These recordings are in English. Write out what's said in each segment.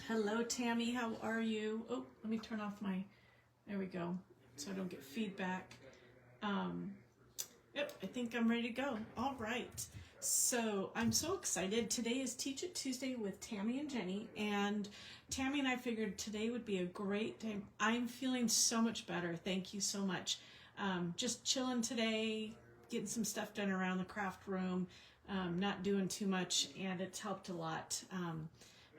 Hello, Tammy. How are you? Oh, let me turn off my, there we go, so I don't get feedback. Yep, I think I'm ready to go. All right. So I'm so excited. Today is Teach It Tuesday with Tammy and Jenny. And Tammy and I figured today would be a great day. I'm feeling so much better. Thank you so much. Just chilling today, getting some stuff done around the craft room, not doing too much, and it's helped a lot.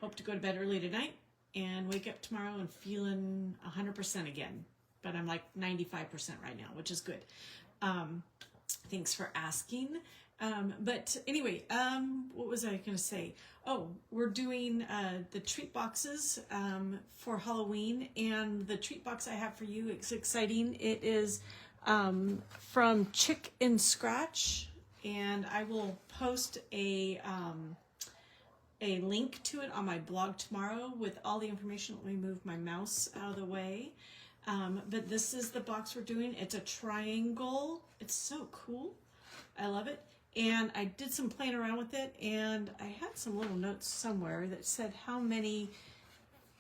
Hope to go to bed early tonight and wake up tomorrow and feeling 100% again. But I'm like 95% right now, which is good. Thanks for asking. But anyway, what was I going to say? Oh, we're doing the treat boxes for Halloween, and the treat box I have for you is exciting. It is from Chick and Scratch, and I will post a link to it on my blog tomorrow with all the information. Let me move my mouse out of the way. But this is the box we're doing. It's a triangle. It's so cool. I love it. And I did some playing around with it, and I had some little notes somewhere that said how many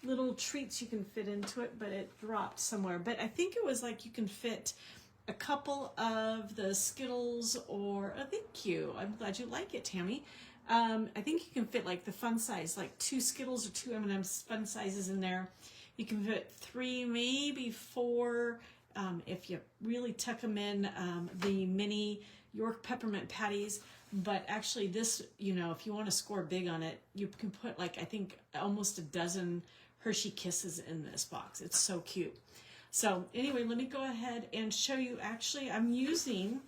little treats you can fit into it, but it dropped somewhere. But I think it was like you can fit a couple of the Skittles, or thank you. I'm glad you like it, Tammy. I think you can fit like the fun size, like 2 Skittles or 2 M&M's fun sizes in there. You can fit 3, maybe 4, if you really tuck them in, the mini York peppermint patties. But actually this, you know, if you want to score big on it, you can put like, I think almost a dozen Hershey Kisses in this box. It's so cute. So anyway, let me go ahead and show you. Actually, I'm using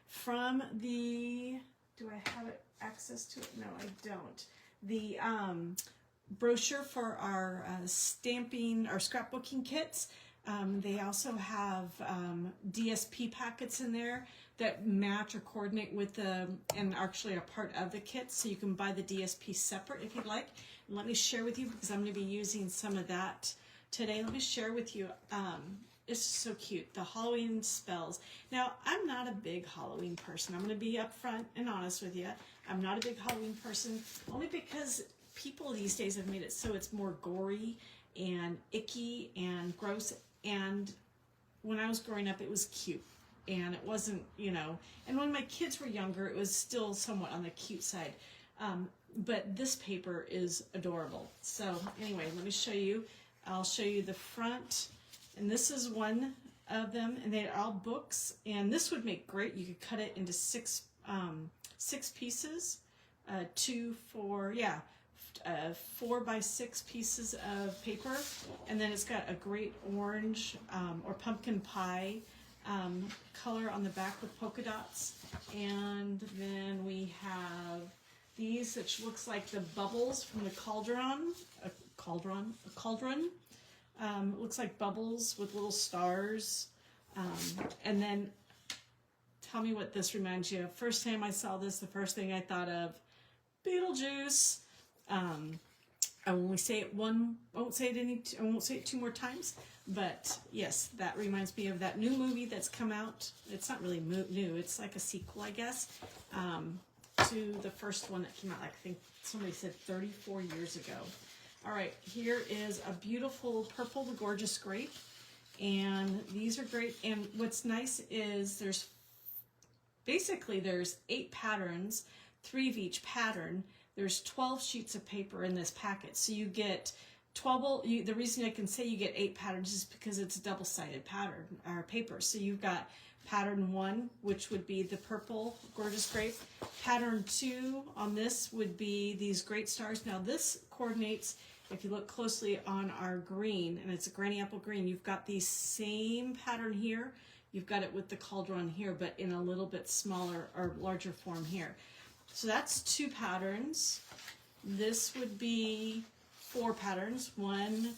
from the, do I have it access to it? No, I don't. The brochure for our stamping, our scrapbooking kits. They also have DSP packets in there that match or coordinate with the, and actually are part of the kit, so you can buy the DSP separate if you'd like. And let me share with you, because I'm going to be using some of that today. Let me share with you. It's so cute, the Halloween spells. Now, I'm not a big Halloween person. I'm going to be upfront and honest with you. I'm not a big Halloween person, only because people these days have made it so it's more gory and icky and gross. And when I was growing up, it was cute. And it wasn't, you know, and when my kids were younger, it was still somewhat on the cute side. But this paper is adorable. So anyway, let me show you. I'll show you the front. And this is one of them, and they're all books. And this would make great. You could cut it into 6 pieces, 4 by 6 pieces of paper. And then it's got a great orange or pumpkin pie color on the back with polka dots. And then we have these, which looks like the bubbles from the cauldron. Looks like bubbles with little stars. And then tell me what this reminds you of. First time I saw this, the first thing I thought of, Beetlejuice. I only say it one, I won't say it 2 more times, but yes, that reminds me of that new movie that's come out. It's not really new, it's like a sequel, I guess, to the first one that came out, like, I think somebody said 34 years ago. All right, here is a beautiful purple, the Gorgeous Grape, and these are great. And what's nice is there's 8 patterns, 3 of each pattern. There's 12 sheets of paper in this packet, so you get 12. The reason I can say you get 8 patterns is because it's a double-sided pattern or paper. So you've got pattern 1, which would be the purple Gorgeous Grape. Pattern 2 on this would be these great stars. Now this coordinates, if you look closely on our green, and it's a granny apple green, you've got the same pattern here. You've got it with the cauldron here, but in a little bit smaller or larger form here. So that's 2 patterns. This would be 4 patterns. 1,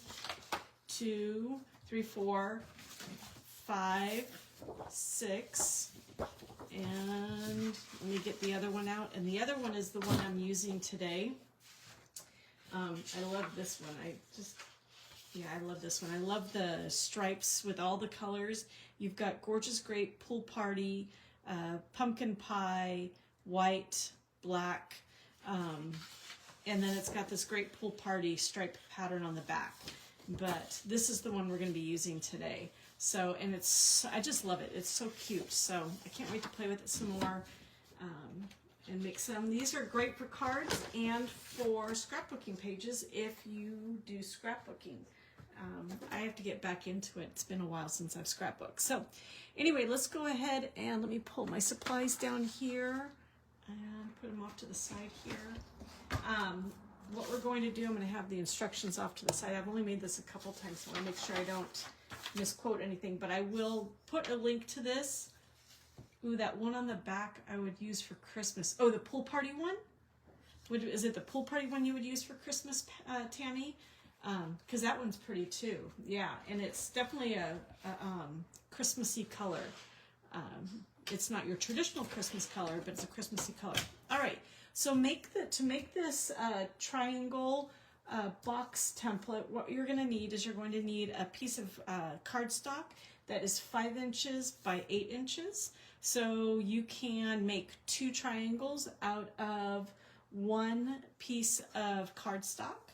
2, 3, 4, 5, 6. And let me get the other one out. And the other one is the one I'm using today. I love this one. I love this one. I love the stripes with all the colors. You've got Gorgeous Grape, Pool Party, Pumpkin Pie, white, black, And then it's got this great pool party stripe pattern on the back. But this is the one we're going to be using today. So, and I just love it. It's so cute. So I can't wait to play with it some more and make some. These are great for cards and for scrapbooking pages if you do scrapbooking. I have to get back into it. It's been a while since I've scrapbooked. So anyway, let's go ahead and let me pull my supplies down here and put them off to the side here. What we're going to do, I'm going to have the instructions off to the side. I've only made this a couple times, so I want to make sure I don't misquote anything, but I will put a link to this. Ooh, that one on the back I would use for Christmas. Oh, the pool party one? Is it the pool party one you would use for Christmas, Tammy? Because that one's pretty too. Yeah, and it's definitely a Christmassy color. It's not your traditional Christmas color, but it's a Christmassy color. All right, so to make this triangle box template, what you're going to need is you're going to need a piece of cardstock that is 5 inches by 8 inches. So you can make 2 triangles out of 1 piece of cardstock.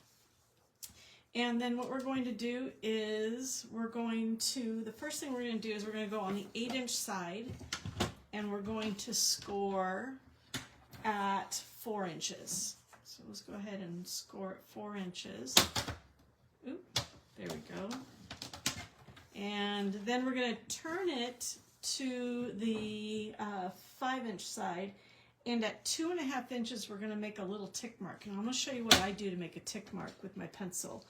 And then what we're going to do is the first thing we're going to do is we're going to go on the 8-inch side, and we're going to score at 4 inches. So let's go ahead and score at 4 inches. Oop, there we go. And then we're going to turn it to the 5-inch side, and at 2.5 inches we're going to make a little tick mark. And I'm going to show you what I do to make a tick mark with my pencil.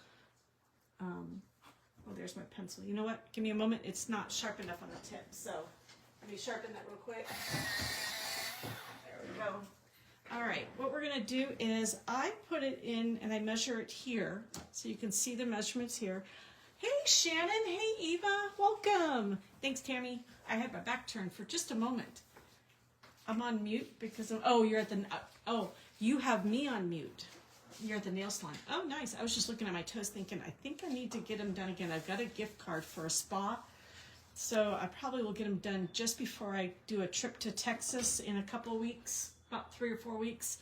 Oh, there's my pencil. You know what? Give me a moment. It's not sharp enough on the tip, so let me sharpen that real quick. There we go. All right, what we're going to do is I put it in and I measure it here, so you can see the measurements here. Hey, Shannon. Hey, Eva. Welcome. Thanks, Tammy. I had my back turned for just a moment. I'm on mute because you're at the, you have me on mute. You're at the nail salon. Oh, nice. I was just looking at my toes thinking, I think I need to get them done again. I've got a gift card for a spa, so I probably will get them done just before I do a trip to Texas in a couple of weeks, about 3 or 4 weeks,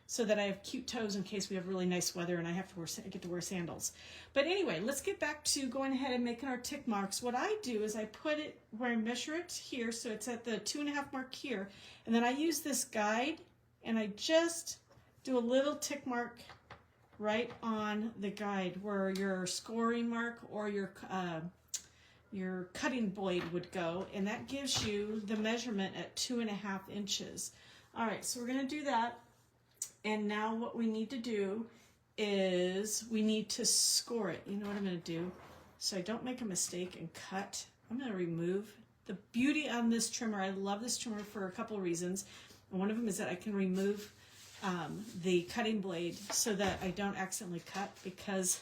so that I have cute toes in case we have really nice weather and I have to get to wear sandals. But anyway, let's get back to going ahead and making our tick marks. What I do is I put it where I measure it here, so it's at the 2.5 mark here, and then I use this guide and I just do a little tick mark right on the guide where your scoring mark or your cutting blade would go, and that gives you the measurement at 2.5 inches. All right, so we're going to do that, and now what we need to do is we need to score it. You know what I'm going to do? So I don't make a mistake and cut. I'm going to remove. The beauty on this trimmer, I love this trimmer for a couple of reasons. One of them is that I can remove the cutting blade so that I don't accidentally cut, because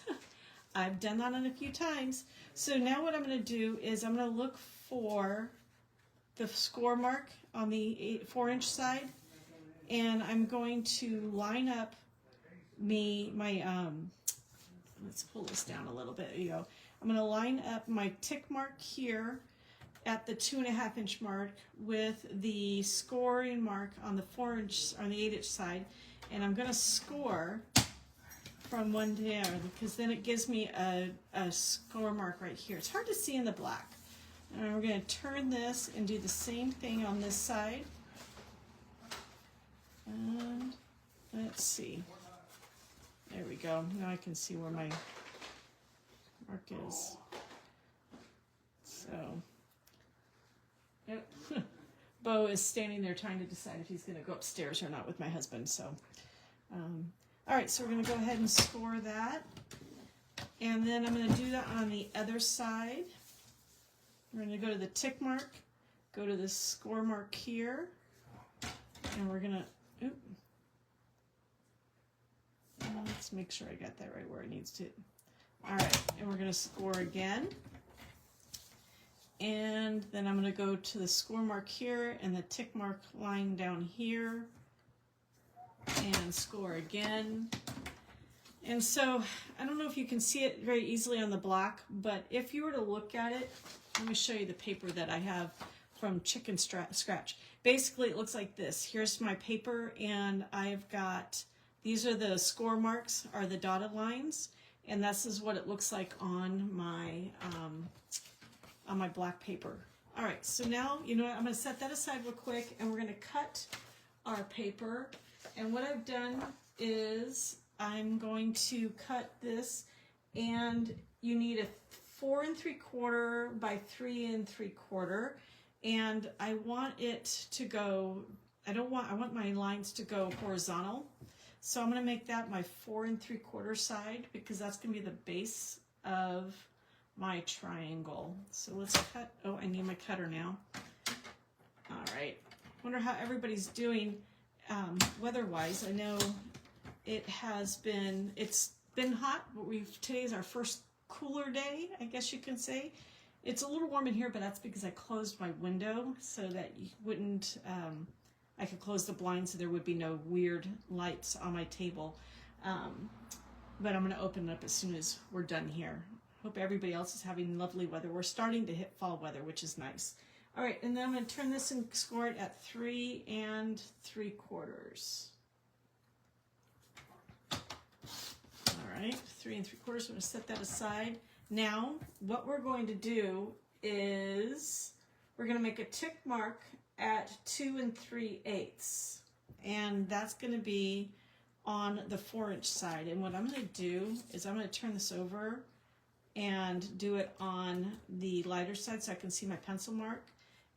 I've done that on a few times. So now what I'm going to do is I'm going to look for the score mark on the 4-inch side, and I'm going to line up let's pull this down a little bit. There you go. I'm going to line up my tick mark here at the 2.5 inch mark with the scoring mark on the 8-inch side, and I'm going to score from one to the other, because then it gives me a score mark right here. It's hard to see in the black. And we're going to turn this and do the same thing on this side. And let's see. There we go. Now I can see where my mark is. So, yep. Bo is standing there trying to decide if he's going to go upstairs or not with my husband. So, all right, so we're going to go ahead and score that. And then I'm going to do that on the other side. We're going to go to the tick mark, go to the score mark here, and we're going to, let's make sure I got that right where it needs to. All right, and we're going to score again. And then I'm going to go to the score mark here and the tick mark line down here and score again. And so I don't know if you can see it very easily on the black, but if you were to look at it, let me show you the paper that I have from Chicken Scratch. Basically, it looks like this. Here's my paper, and I've got These are the score marks, are the dotted lines, and this is what it looks like on my black paper. All right, so now, you know what, I'm gonna set that aside real quick, and we're gonna cut our paper. And what I've done is I'm going to cut this, and you need a 4 3/4 by 3 3/4, and I want it to go, I want my lines to go horizontal. So I'm going to make that my 4 3/4 side, because that's going to be the base of my triangle. So let's cut. Oh, I need my cutter now. All right. Wonder how everybody's doing weather-wise. I know it's been hot, but today is our first cooler day, I guess you can say. It's a little warm in here, but that's because I closed my window so that you wouldn't, I could close the blinds so there would be no weird lights on my table. But I'm going to open it up as soon as we're done here. Hope everybody else is having lovely weather. We're starting to hit fall weather, which is nice. All right, and then I'm going to turn this and score it at 3 3/4. All right, 3 3/4. I'm going to set that aside. Now, what we're going to do is we're going to make a tick mark at 2 3/8, and that's going to be on the 4-inch side. And what I'm going to do is I'm going to turn this over and do it on the lighter side so I can see my pencil mark.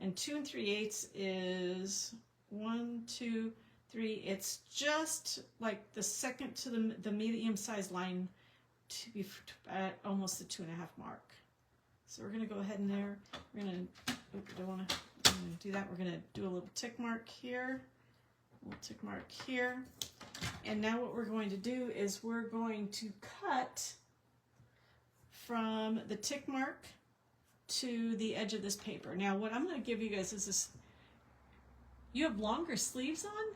And 2 3/8 is 1, 2, 3. It's just like the second to the medium-sized line to be at almost the 2.5 mark. So we're going to go ahead and there. We're going to, don't want to do that. We're going to do a little tick mark here, a little tick mark here. And now what we're going to do is we're going to cut from the tick mark to the edge of this paper. Now what I'm going to give you guys is this. You have longer sleeves on?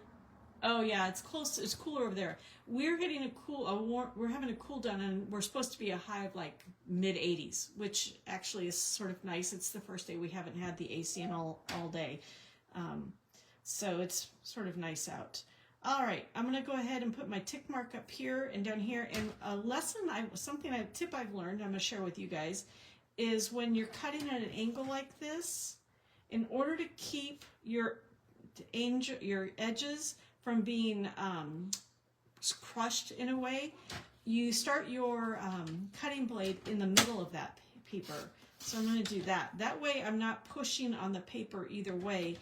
Oh yeah, it's close. It's cooler over there. We're getting we're having a cool down, and we're supposed to be a high of like mid-80s, which actually is sort of nice. It's the first day we haven't had the AC in all day, so it's sort of nice out. All right, I'm gonna go ahead and put my tick mark up here and down here. And a tip I've learned, I'm gonna share with you guys, is when you're cutting at an angle like this, in order to keep your edges from being crushed in a way, you start your cutting blade in the middle of that paper. So I'm going to do that. That way I'm not pushing on the paper either way,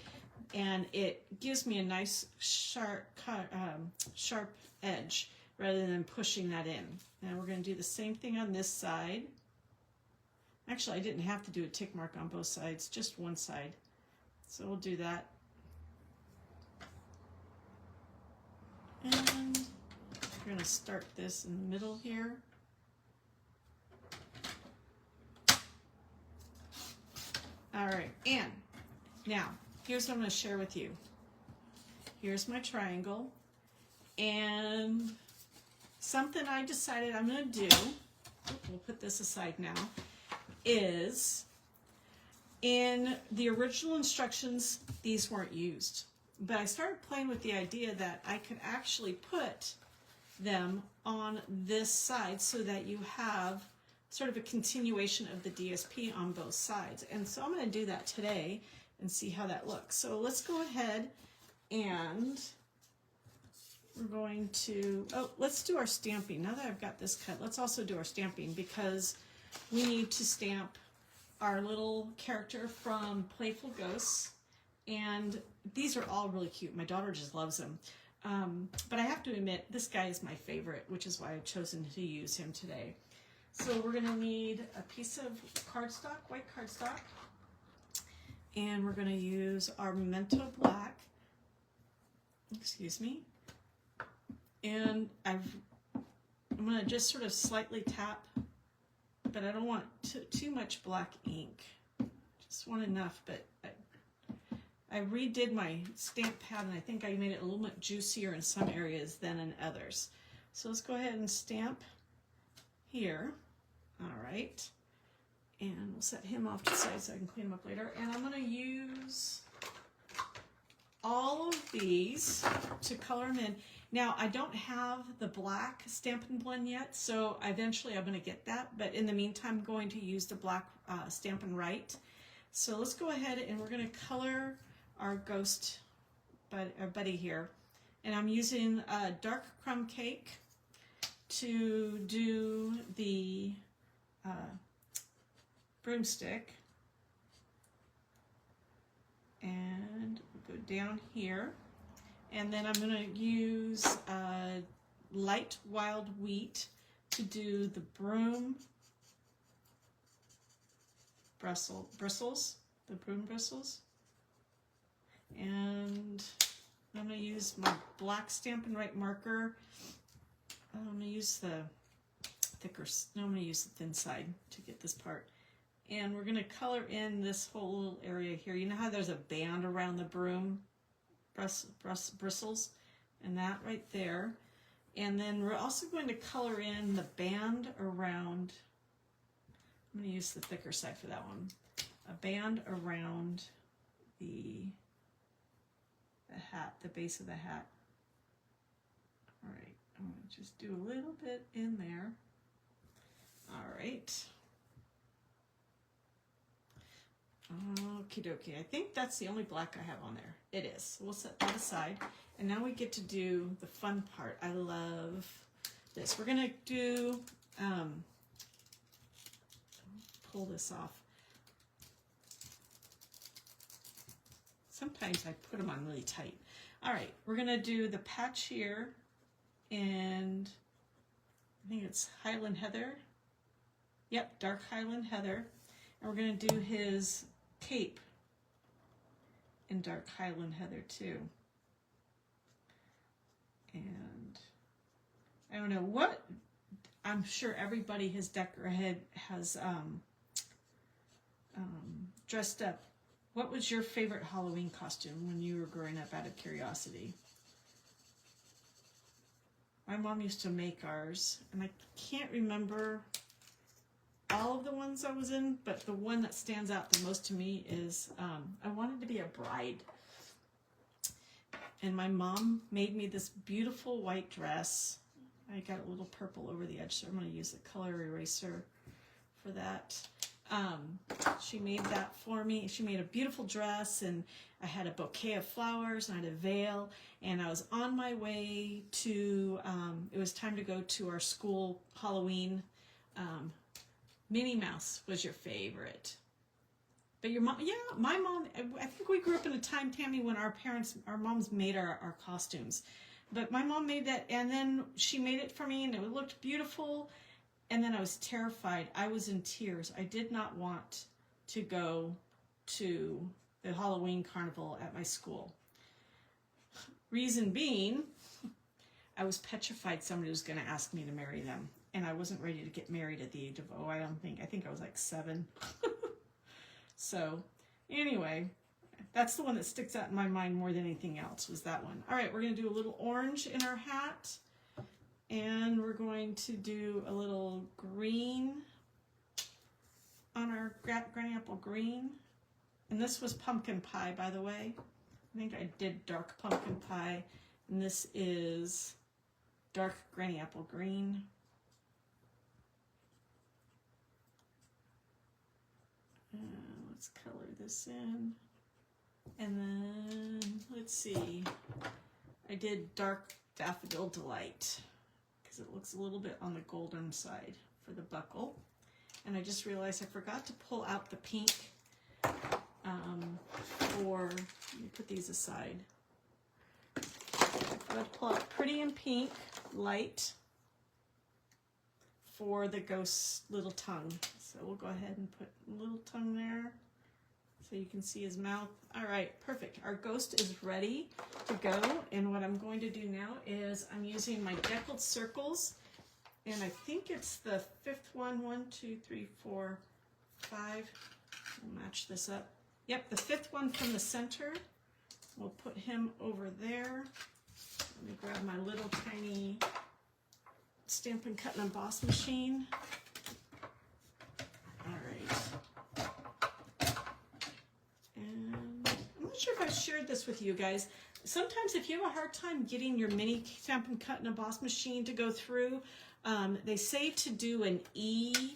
and it gives me a nice sharp edge rather than pushing that in. Now we're going to do the same thing on this side. Actually, I didn't have to do a tick mark on both sides, just one side. So we'll do that. And we're going to start this in the middle here. All right, and now here's what I'm going to share with you. Here's my triangle, and something I decided I'm going to do, we'll put this aside now, is in the original instructions, these weren't used. But I started playing with the idea that I could actually put them on this side so that you have sort of a continuation of the DSP on both sides. And so I'm going to do that today and see how that looks. So let's go ahead and we're going to, let's do our stamping. Now that I've got this cut, let's also do our stamping, because we need to stamp our little character from Playful Ghosts. And these are all really cute. My daughter just loves them. But I have to admit, this guy is my favorite, which is why I've chosen to use him today. So we're going to need a piece of cardstock, white cardstock. And we're going to use our Memento Black. Excuse me. And I'm going to just sort of slightly tap, but I don't want too much black ink. Just want enough, but I redid my stamp pad, and I think I made it a little bit juicier in some areas than in others. So let's go ahead and stamp here. All right. And we'll set him off to the side so I can clean him up later. And I'm going to use all of these to color them in. Now, I don't have the black Stampin' Blend yet, so eventually I'm going to get that. But in the meantime, I'm going to use the black Stampin' Right. So let's go ahead and we're going to color our ghost buddy here. And I'm using a dark crumb cake to do the broomstick. And we'll go down here. And then I'm going to use light wild wheat to do the broom bristles, the broom bristles. And I'm going to use my black Stampin' Right marker. I'm going to use the thicker, no, I'm going to use the thin side to get this part. And we're going to color in this whole little area here. You know how there's a band around the broom bristles? And that right there. And then we're also going to color in the band around, I'm going to use the thicker side for that one, a band around the hat, the base of the hat. All right, I'm going to just do a little bit in there. All right. Okie dokie. I think that's the only black I have on there. It is. So we'll set that aside. And now we get to do the fun part. I love this. We're going to do, pull this off. Sometimes I put them on really tight. All right, we're going to do the patch here. And I think it's Highland Heather. Yep, dark Highland Heather. And we're going to do his cape in dark Highland Heather too. And I don't know what, I'm sure everybody has dressed up. What was your favorite Halloween costume when you were growing up, out of curiosity? My mom used to make ours, and I can't remember all of the ones I was in, but the one that stands out the most to me is I wanted to be a bride. And my mom made me this beautiful white dress. I got a little purple over the edge, so I'm going to use a color eraser for that. She made that for me. She made a beautiful dress, and I had a bouquet of flowers, and I had a veil, and I was on my way to, it was time to go to our school Halloween. Minnie Mouse was your favorite. But your mom, yeah, my mom, I think we grew up in a time, Tammy, when our moms made our costumes. But my mom made that, and then she made it for me, and it looked beautiful. And then I was terrified. I was in tears. I did not want to go to the Halloween carnival at my school. Reason being, I was petrified somebody was going to ask me to marry them. And I wasn't ready to get married at the age of, I think I was like 7. So anyway, that's the one that sticks out in my mind more than anything else, was that one. All right, we're going to do a little orange in our hat. And we're going to do a little green on our granny apple green. And this was pumpkin pie, by the way. I think I did dark pumpkin pie. And this is dark granny apple green. Let's color this in. And then, let's see. I did dark daffodil delight, because it looks a little bit on the golden side for the buckle. And I just realized I forgot to pull out the pink let me put these aside. I forgot to pull out Pretty in Pink Light for the ghost's little tongue. So we'll go ahead and put a little tongue there so you can see his mouth. All right, perfect. Our ghost is ready to go. And what I'm going to do now is I'm using my Deckled circles. And I think it's the 5th one. 1, 2, 3, 4, 5. We'll match this up. Yep, the 5th one from the center. We'll put him over there. Let me grab my little tiny Stampin' Cut and Emboss machine. All right. And I'm not sure if I've shared this with you guys. sometimes if you have a hard time getting your mini Stampin' Cut in a Boss machine to go through, they say to do an E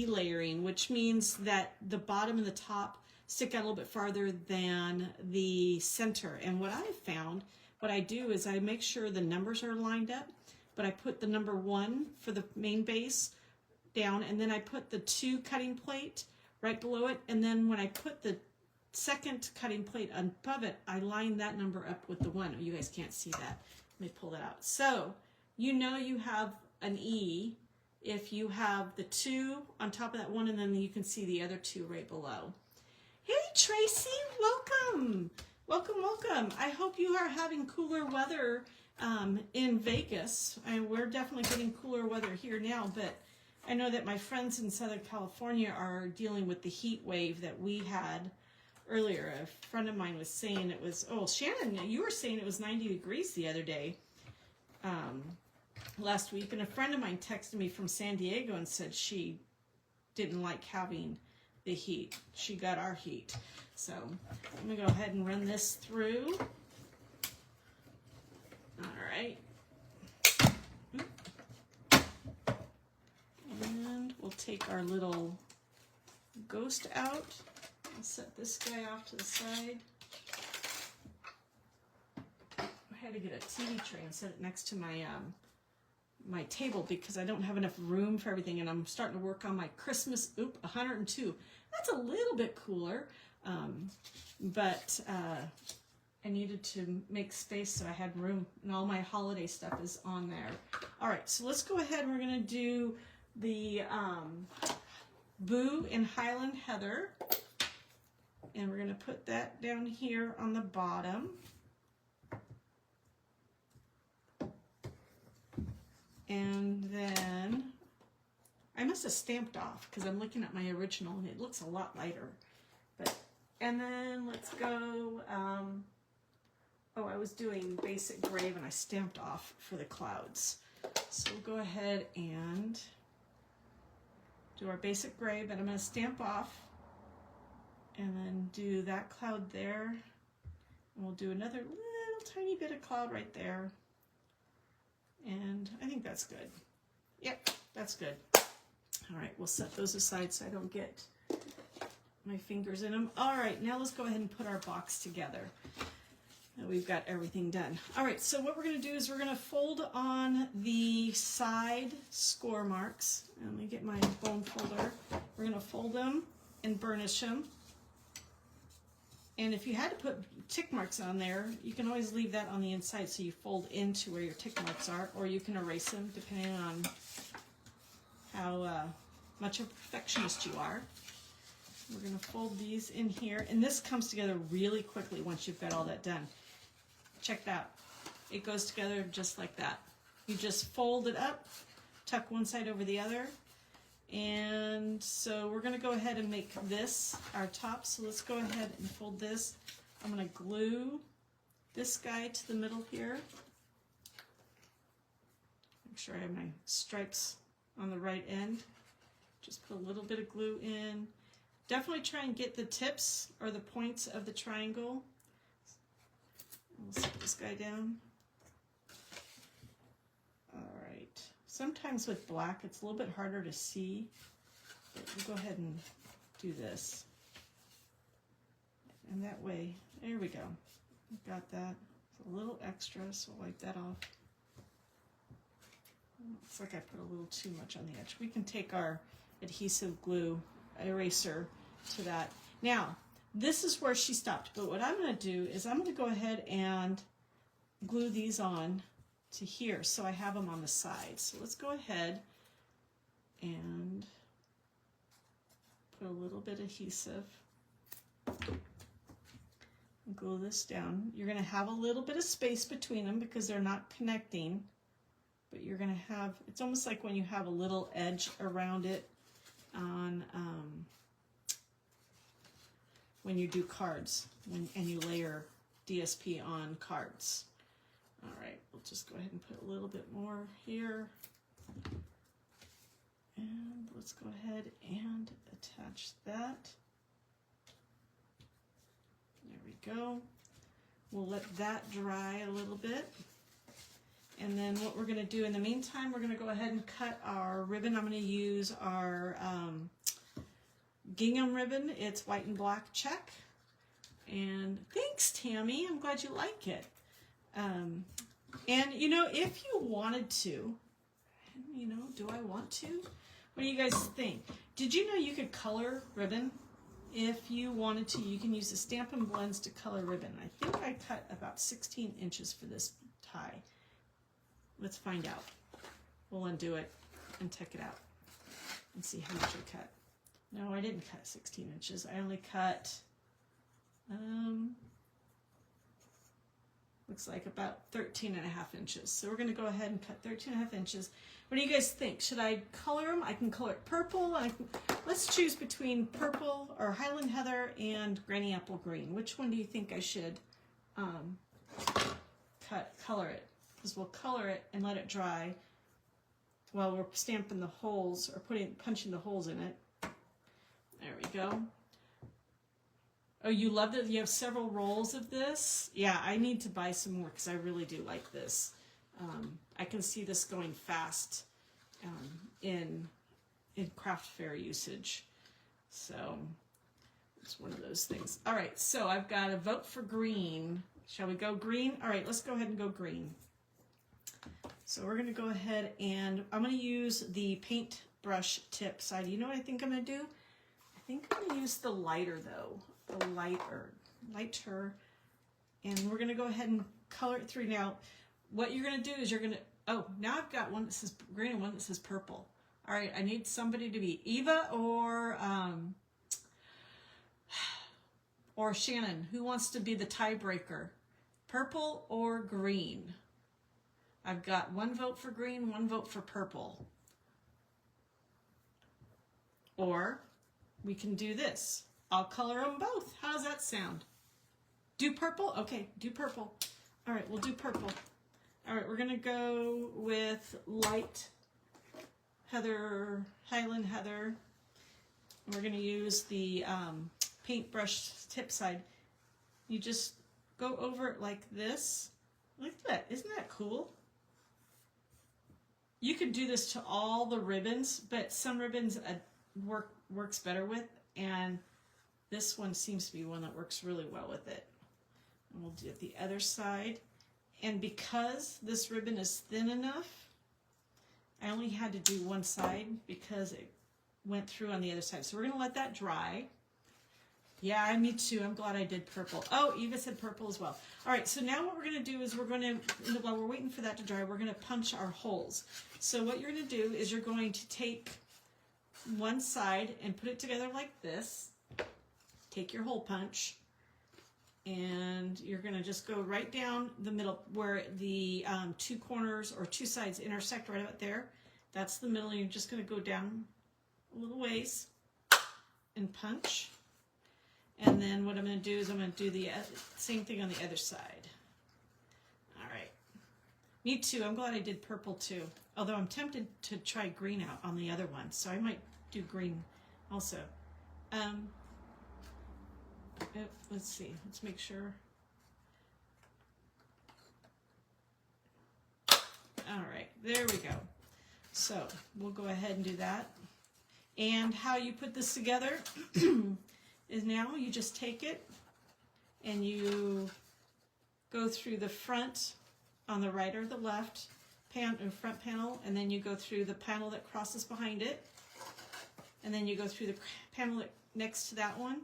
layering, which means that the bottom and the top stick out a little bit farther than the center. And what I've found, what I do is I make sure the numbers are lined up, but I put the number 1 for the main base down, and then I put the 2 cutting plate right below it, and then when I put the second cutting plate above it, I line that number up with the 1. Oh, you guys can't see that. Let me pull that out. So you know you have an E if you have the 2 on top of that 1, and then you can see the other 2 right below. Hey Tracy, welcome. Welcome, welcome. I hope you are having cooler weather in Vegas. We're definitely getting cooler weather here now, but I know that my friends in Southern California are dealing with the heat wave that we had earlier. A friend of mine was saying it was, oh, Shannon, you were saying it was 90 degrees the other day, last week. And a friend of mine texted me from San Diego and said she didn't like having the heat. She got our heat. So I'm gonna go ahead and run this through. All right. And we'll take our little ghost out. I'll set this guy off to the side. I had to get a TV tray and set it next to my my table because I don't have enough room for everything, and I'm starting to work on my Christmas, 102. That's a little bit cooler, but I needed to make space so I had room, and all my holiday stuff is on there. All right, so let's go ahead and we're gonna do the Boo in Highland Heather, and we're gonna put that down here on the bottom. And then I must have stamped off because I'm looking at my original and it looks a lot lighter. And then let's go, oh, I was doing basic grave and I stamped off for the clouds. So we'll go ahead and do our basic grave, and I'm going to stamp off and then do that cloud there. And we'll do another little tiny bit of cloud right there. And I think that's good. Yep, that's good. All right, we'll set those aside so I don't get my fingers in them. All right, now let's go ahead and put our box together. Now we've got everything done. All right, so what we're gonna do is we're gonna fold on the side score marks. Let me get my bone folder. We're gonna fold them and burnish them. And if you had to put tick marks on there, you can always leave that on the inside so you fold into where your tick marks are, or you can erase them depending on how much of a perfectionist you are. We're going to fold these in here, and this comes together really quickly once you've got all that done. Check that. It goes together just like that. You just fold it up, tuck one side over the other, and so we're going to go ahead and make this our top. So let's go ahead and fold this. I'm going to glue this guy to the middle here. Make sure I have my stripes on the right end. Just put a little bit of glue in. Definitely try and get the tips or the points of the triangle. We'll set this guy down. All right. Sometimes with black, it's a little bit harder to see, but we'll go ahead and do this. And that way, there we go. Got that. It's a little extra, so I'll wipe that off. Looks like I put a little too much on the edge. We can take our adhesive glue eraser to that. Now, this is where she stopped, but what I'm going to do is I'm going to go ahead and glue these on to here so I have them on the side. So let's go ahead and put a little bit of adhesive and glue this down. You're going to have a little bit of space between them because they're not connecting, but you're going to have, it's almost like when you have a little edge around it on when you do cards and you layer DSP on cards. All right, we'll just go ahead and put a little bit more here. And let's go ahead and attach that. There we go. We'll let that dry a little bit. And then what we're going to do in the meantime, we're going to go ahead and cut our ribbon. I'm going to use our gingham ribbon. It's white and black check. And thanks, Tammy. I'm glad you like it. And, you know, if you wanted to, you know, do I want to? What do you guys think? Did you know you could color ribbon? If you wanted to, you can use the Stampin' Blends to color ribbon. I think I cut about 16 inches for this tie. Let's find out. We'll undo it and check it out and see how much I cut. No, I didn't cut 16 inches. I only cut, looks like about 13 and a half inches. So we're going to go ahead and cut 13 and a half inches. What do you guys think? Should I color them? I can color it purple. Let's choose between purple or Highland Heather and Granny Apple Green. Which one do you think I should color it? Because we'll color it and let it dry while we're stamping the holes or punching the holes in it. There we go. Oh, you love that you have several rolls of this? Yeah, I need to buy some more because I really do like this. I can see this going fast in craft fair usage. So it's one of those things. All right, so I've got a vote for green. Shall we go green? All right, let's go ahead and go green. So we're going to go ahead and I'm going to use the paintbrush tip side. You know what I think I'm going to do? I think I'm going to use the lighter though. The lighter. And we're going to go ahead and color it through. Now, what you're going to do is you're going to, oh, now I've got one that says green and one that says purple. All right, I need somebody to be Eva or Shannon. Who wants to be the tiebreaker? Purple or green? I've got one vote for green, one vote for purple. Or we can do this. I'll color them both. How does that sound? Do purple? Okay, do purple. All right, we'll do purple. All right, we're gonna go with light Heather, Highland Heather. We're gonna use the paintbrush tip side. You just go over it like this. Look at that, isn't that cool? You could do this to all the ribbons, but some ribbons works better with, and this one seems to be one that works really well with it. And we'll do it the other side. And because this ribbon is thin enough, I only had to do one side because it went through on the other side. So we're gonna let that dry. Yeah, me too. I'm glad I did purple. Oh, Eva said purple as well. All right, so now what we're gonna do is we're gonna, while we're waiting for that to dry, we're gonna punch our holes. So what you're gonna do is you're going to take one side and put it together like this. Take your hole punch, and you're gonna just go right down the middle where the two corners or two sides intersect right about there. That's the middle, and you're just gonna go down a little ways and punch. And then what I'm going to do is I'm going to do the same thing on the other side. All right. Me too. I'm glad I did purple too. Although I'm tempted to try green out on the other one. So I might do green also. Let's see. Let's make sure. All right. There we go. So we'll go ahead and do that. And how you put this together is now you just take it and you go through the front on the right or the left front panel, and then you go through the panel that crosses behind it, and then you go through the panel next to that one,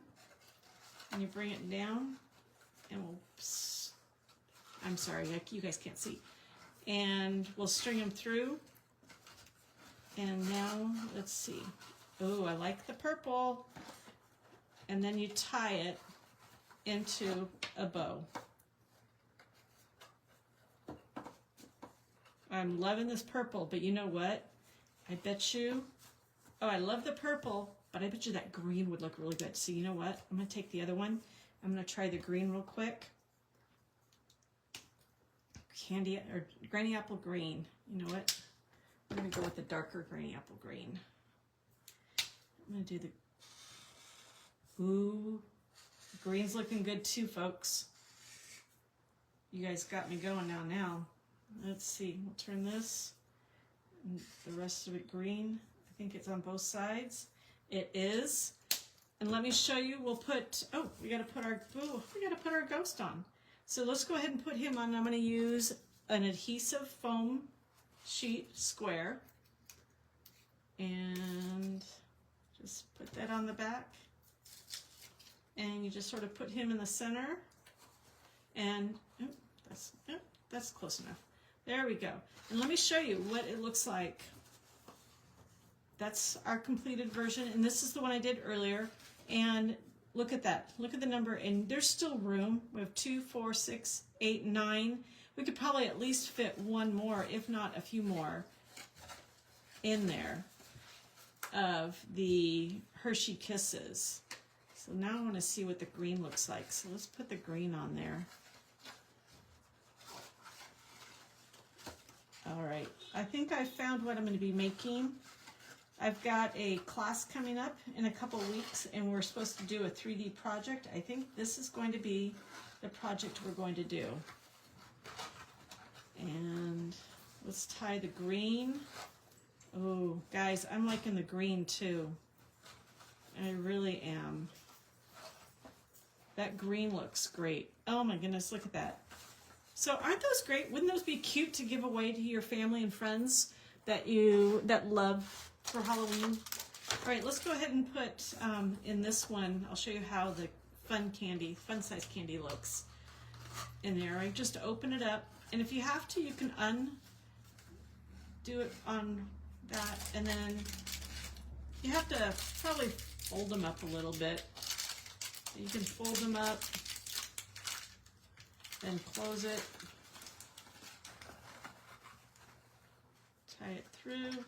and you bring it down, and I'm sorry, you guys can't see, and we'll string them through. And now let's see. Oh, I like the purple. And then you tie it into a bow. I'm loving this purple, but you know what? I bet you, oh, I love the purple, but I bet you that green would look really good. So you know what? I'm gonna take the other one. I'm gonna try the green real quick. Granny Apple Green. You know what? I'm gonna go with the darker Granny Apple Green. I'm gonna do the, ooh, green's looking good too, folks. You guys got me going now. Let's see. We'll turn this. And the rest of it green. I think it's on both sides. It is. And let me show you. We'll put. Oh, we got to put our ghost on. So let's go ahead and put him on. I'm going to use an adhesive foam sheet square. And just put that on the back. And you just sort of put him in the center. And that's close enough. There we go. And let me show you what it looks like. That's our completed version. And this is the one I did earlier. And look at that. Look at the number. And there's still room. We have 2, 4, 6, 8, 9. We could probably at least fit one more, if not a few more, in there of the Hershey Kisses. So now I want to see what the green looks like. So let's put the green on there. All right, I think I found what I'm going to be making. I've got a class coming up in a couple weeks, and we're supposed to do a 3D project. I think this is going to be the project we're going to do. And let's tie the green. Oh, guys, I'm liking the green too. I really am. That green looks great. Oh my goodness, look at that. So aren't those great? Wouldn't those be cute to give away to your family and friends that love for Halloween? All right, let's go ahead and put in this one, I'll show you how the fun size candy looks in there. I just open it up, and if you have to, you can undo it on that, and then you have to probably fold them up a little bit. You can fold them up, then close it, tie it through.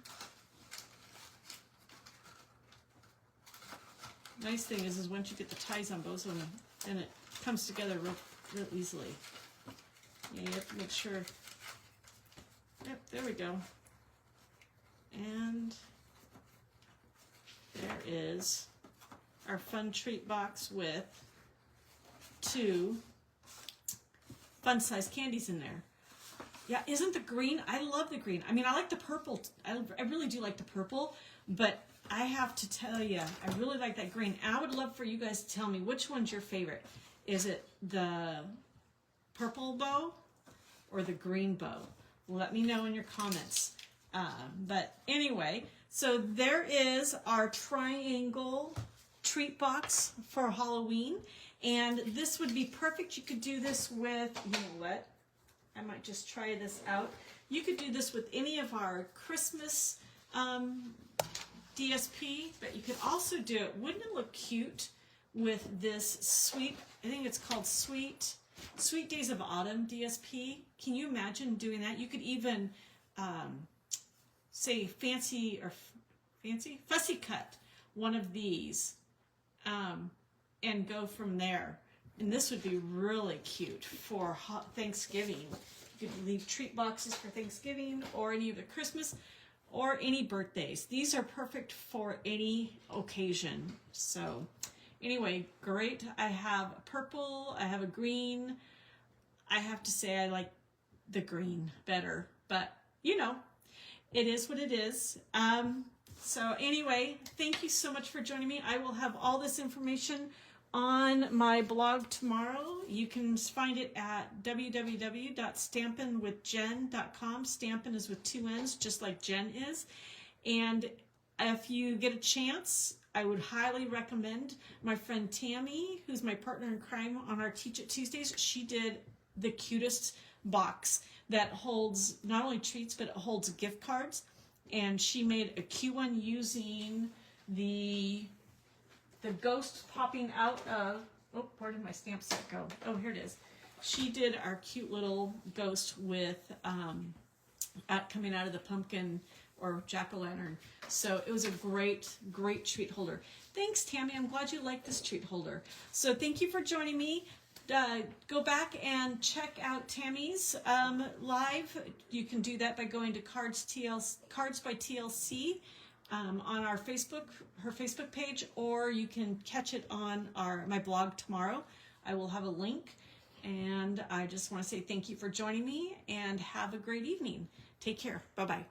Nice thing is once you get the ties on both of them, then it comes together real easily. Yeah, you have to make sure. Yep, there we go. And there is our fun treat box with 2 fun-sized candies in there. Yeah, isn't the green? I love the green. I mean, I like the purple. I really do like the purple, but I have to tell you, I really like that green. And I would love for you guys to tell me which one's your favorite. Is it the purple bow or the green bow? Let me know in your comments. But anyway, so there is our triangle treat box for Halloween. And this would be perfect. You could do this with, you know what? I might just try this out. You could do this with any of our Christmas DSP, but you could also do it. Wouldn't it look cute with this sweet, I think it's called Sweet Days of Autumn DSP. Can you imagine doing that? You could even say fussy cut one of these and go from there. And this would be really cute for Thanksgiving. You could leave treat boxes for Thanksgiving or any of the Christmas or any birthdays. These are perfect for any occasion. So anyway, great. I have a purple, I have a green. I have to say I like the green better, but you know, it is what it is. So anyway, thank you so much for joining me. I will have all this information on my blog tomorrow. You can find it at www.stampinwithjen.com. Stampin' is with 2 N's, just like Jen is. And if you get a chance, I would highly recommend my friend Tammy, who's my partner in crime on our Teach It Tuesdays. She did the cutest box that holds not only treats, but it holds gift cards. And she made a cute one using the ghost popping out of, oh, where did my stamp set go? Oh, here it is. She did our cute little ghost with, coming out of the pumpkin or jack-o'-lantern. So it was a great, great treat holder. Thanks, Tammy. I'm glad you like this treat holder. So thank you for joining me. Go back and check out Tammy's live. You can do that by going to Cards by TLC on our her Facebook page, or you can catch it on my blog tomorrow. I will have a link. And I just want to say thank you for joining me and have a great evening. Take care. Bye-bye.